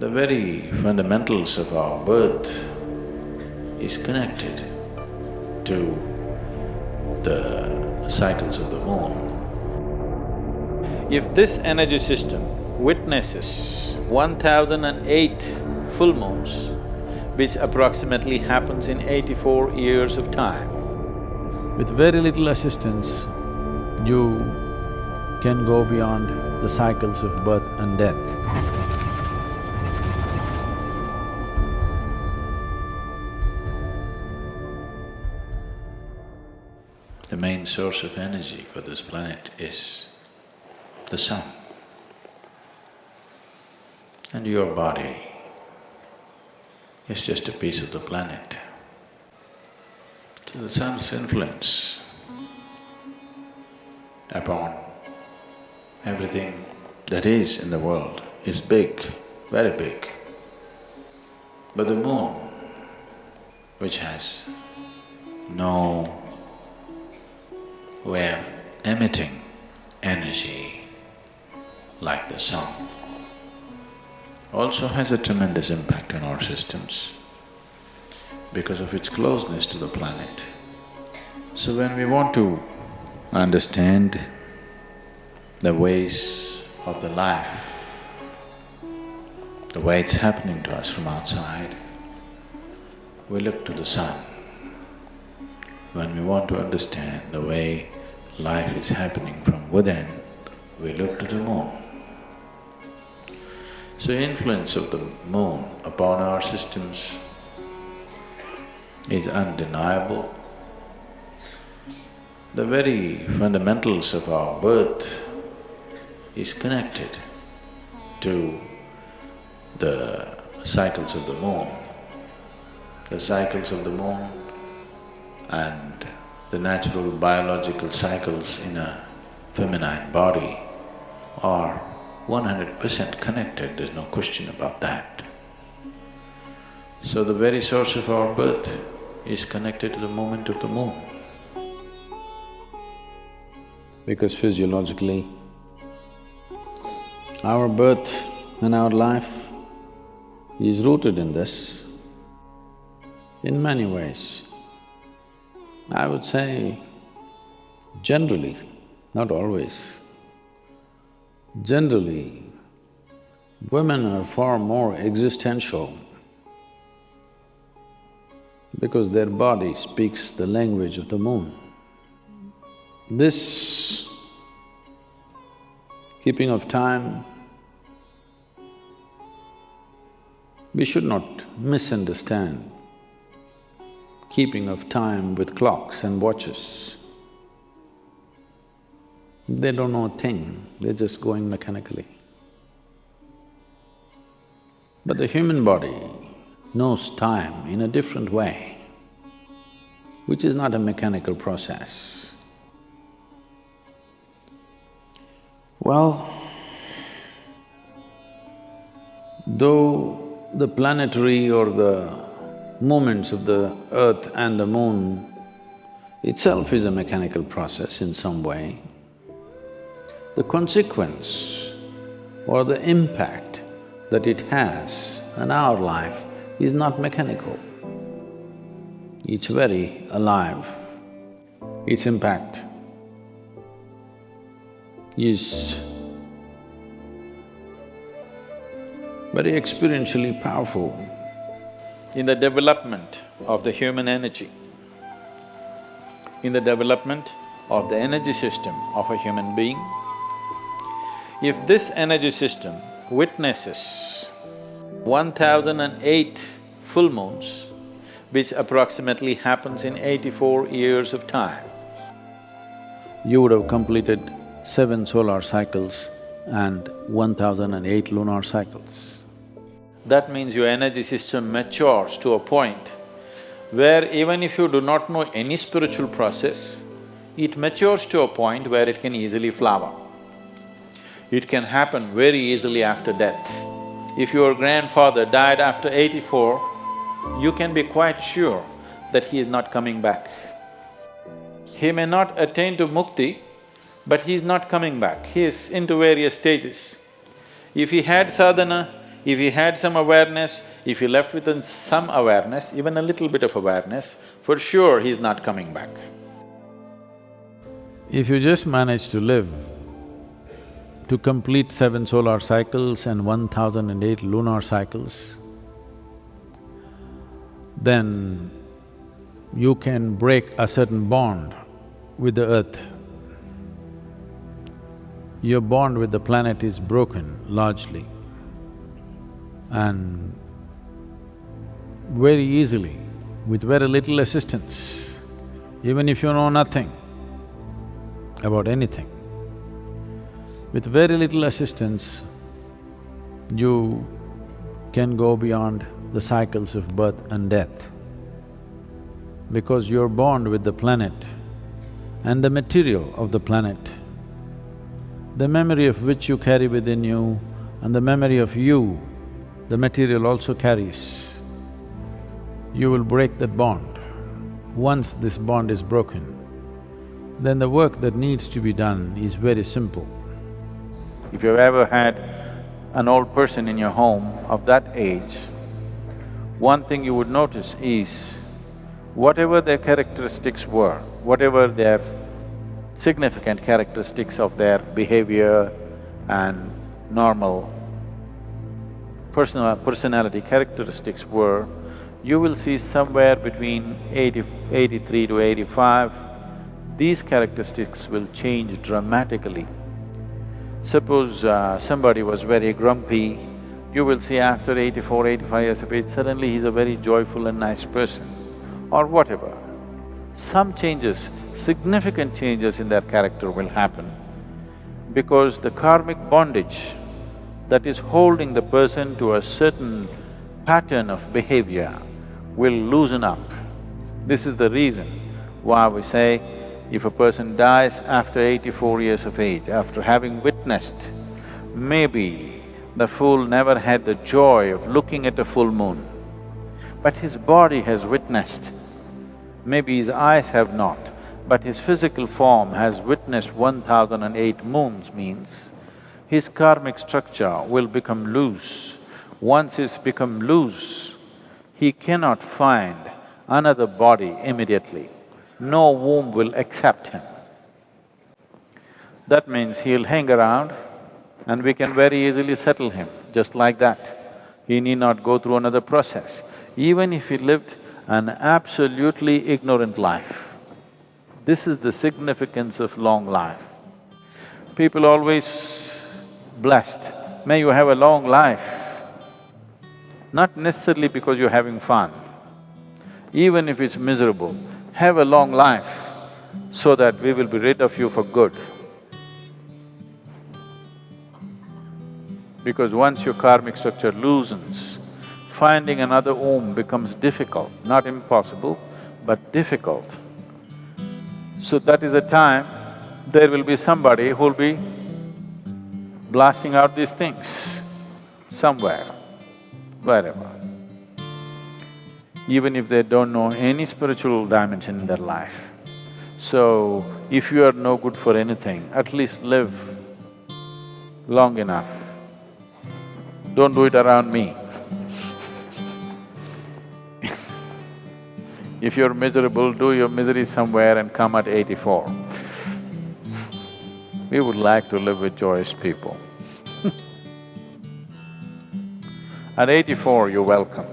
The very fundamentals of our birth is connected to the cycles of the moon. If this energy system witnesses 1008 full moons, which approximately happens in 84 years of time, with very little assistance, you can go beyond the cycles of birth and death. The main source of energy for this planet is the sun. And your body is just a piece of the planet. So the sun's influence upon everything that is in the world is big, very big. But the moon, which has no way of emitting energy like the sun, also has a tremendous impact on our systems because of its closeness to the planet. So when we want to understand the ways of the life, the way it's happening to us from outside, we look to the sun. When we want to understand the way life is happening from within, we look to the moon. So influence of the moon upon our systems is undeniable. The very fundamentals of our birth is connected to the cycles of the moon. The cycles of the moon and the natural biological cycles in a feminine body are 100% connected, there's no question about that. So the very source of our birth is connected to the movement of the moon. Because physiologically, our birth and our life is rooted in this in many ways. I would say generally, not always, generally, women are far more existential because their body speaks the language of the moon. This keeping of time, we should not misunderstand keeping of time with clocks and watches. They don't know a thing, they're just going mechanically. But the human body knows time in a different way, which is not a mechanical process. Well, though the planetary or the movements of the earth and the moon itself is a mechanical process in some way, the consequence or the impact that it has on our life is not mechanical. It's very alive. Its impact is very experientially powerful. In the development of the human energy, in the development of the energy system of a human being, if this energy system witnesses 1008 full moons, which approximately happens in 84 years of time, you would have completed 7 solar cycles and 1008 lunar cycles. That means your energy system matures to a point where even if you do not know any spiritual process, it matures to a point where it can easily flower. It can happen very easily after death. If your grandfather died after 84, you can be quite sure that he is not coming back. He may not attain to mukti, but he is not coming back, he is into various stages. If he had sadhana, If he had some awareness, if he left with some awareness, even a little bit of awareness, for sure he's not coming back. If you just manage to live to complete 7 solar cycles and 1008 lunar cycles, then you can break a certain bond with the earth. Your bond with the planet is broken largely, and very easily, with very little assistance, even if you know nothing about anything, with very little assistance, you can go beyond the cycles of birth and death. Because your bond with the planet and the material of the planet, the memory of which you carry within you and the memory of you, the material also carries, you will break that bond. Once this bond is broken, then the work that needs to be done is very simple. If you've ever had an old person in your home of that age, one thing you would notice is whatever their characteristics were, whatever their significant characteristics of their behavior and normal personality characteristics were, you will see somewhere between 83 to 85, these characteristics will change dramatically. Suppose somebody was very grumpy, you will see after 84, 85 years of age, suddenly he's a very joyful and nice person, or whatever. Some changes, significant changes in their character will happen because the karmic bondage that is holding the person to a certain pattern of behavior will loosen up. This is the reason why we say, if a person dies after 84 years of age, after having witnessed, maybe the fool never had the joy of looking at a full moon, but his body has witnessed. Maybe his eyes have not, but his physical form has witnessed 1008 moons, means his karmic structure will become loose. Once it's become loose, he cannot find another body immediately. No womb will accept him. That means he'll hang around and we can very easily settle him, just like that. He need not go through another process. Even if he lived an absolutely ignorant life, this is the significance of long life. People always blessed, may you have a long life, not necessarily because you're having fun. Even if it's miserable, have a long life so that we will be rid of you for good. Because once your karmic structure loosens, finding another womb becomes difficult, not impossible, but difficult. So that is the time there will be somebody who'll be blasting out these things somewhere, wherever. Even if they don't know any spiritual dimension in their life. So, if you are no good for anything, at least live long enough. Don't do it around me. If you're miserable, do your misery somewhere and come at 84. We would like to live with joyous people. At 84, you're welcome.